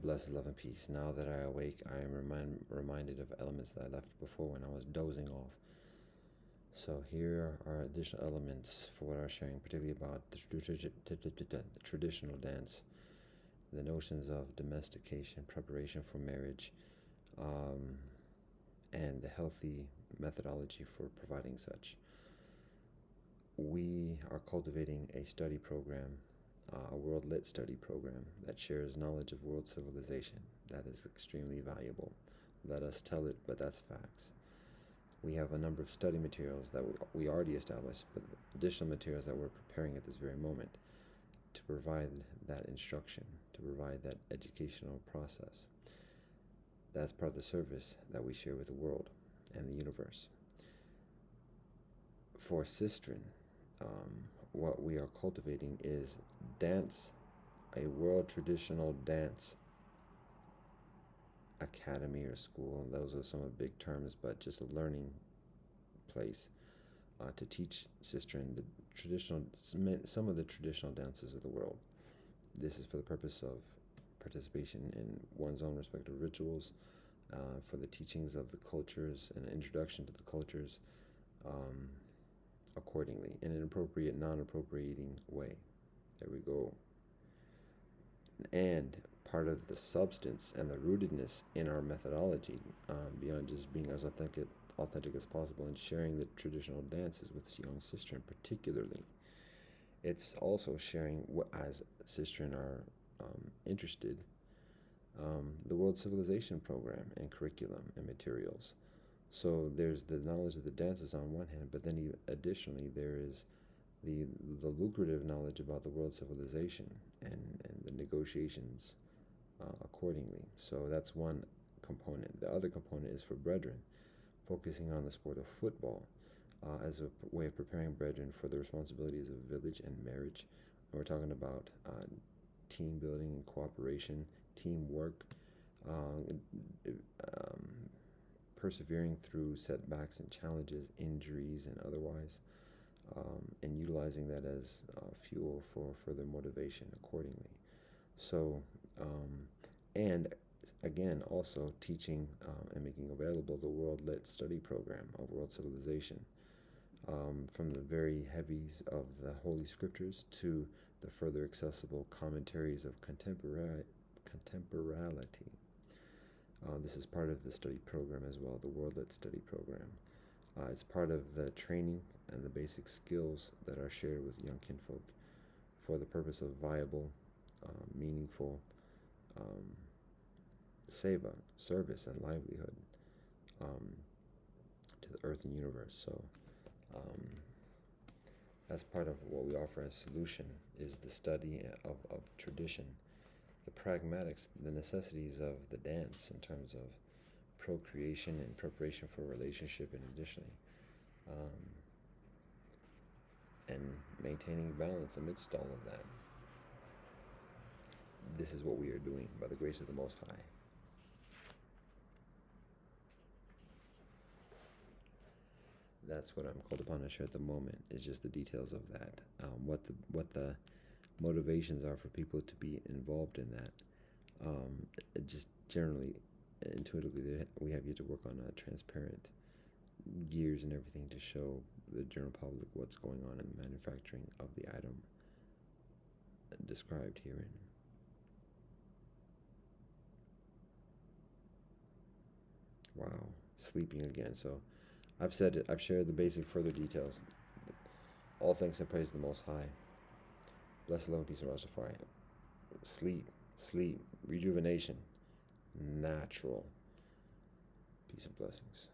Blessed love and peace. Now that I awake, I am reminded of elements that I left before when I was dozing off. So here are additional elements for what I was sharing, particularly about the traditional dance, the notions of domestication, preparation for marriage, um, and the healthy methodology for providing such. We are cultivating a study program, a world lit study program that shares knowledge of world civilization. That is extremely valuable. Let us tell it, but that's facts. We have a number of study materials that we already established, but additional materials that we're preparing at this very moment to provide that instruction, to provide that educational process. That's part of the service that we share with the world and the universe. For Sistren, what we are cultivating is dance, a world traditional dance academy or school. Those are some of the big terms, but just a learning place to teach Sistren some of the traditional dances of the world. This is for the purpose of participation in one's own respective rituals, for the teachings of the cultures and introduction to the cultures accordingly in an appropriate, non-appropriating way. There we go. And part of the substance and the rootedness in our methodology, beyond just being as authentic as possible and sharing the traditional dances with young Sistren particularly, it's also sharing what, as Sistren are interested, the World Civilization program and curriculum and materials. So there's the knowledge of the dances on one hand, but then additionally there is the lucrative knowledge about the world civilization and the negotiations accordingly. So that's one component. The other component is for brethren, focusing on the sport of football as a way of preparing brethren for the responsibilities of village and marriage. And we're talking about team building and cooperation, teamwork, persevering through setbacks and challenges, injuries and otherwise, and utilizing that as fuel for further motivation accordingly. So, and again, also teaching and making available the World Lit Study Program of World Civilization, from the very heavies of the Holy Scriptures to the further accessible commentaries of contemporality. This is part of the study program as well, the World Lit Study Program. It's part of the training and the basic skills that are shared with young kinfolk for the purpose of viable, meaningful seva, service, and livelihood to the earth and universe. So that's part of what we offer as solution, is the study of tradition, the pragmatics, the necessities of the dance in terms of procreation and preparation for a relationship, and additionally, and maintaining balance amidst all of that. This is what we are doing by the grace of the Most High. That's what I'm called upon to share at the moment, is just the details of that, what the motivations are for people to be involved in that. Just generally, intuitively, we have yet to work on transparent gears and everything to show the general public what's going on in the manufacturing of the item described herein. Wow, sleeping again. So I've said it, I've shared the basic further details. All thanks and praise to the Most High. Blessed love and peace of Rastafari. Sleep, rejuvenation, natural. Peace and blessings.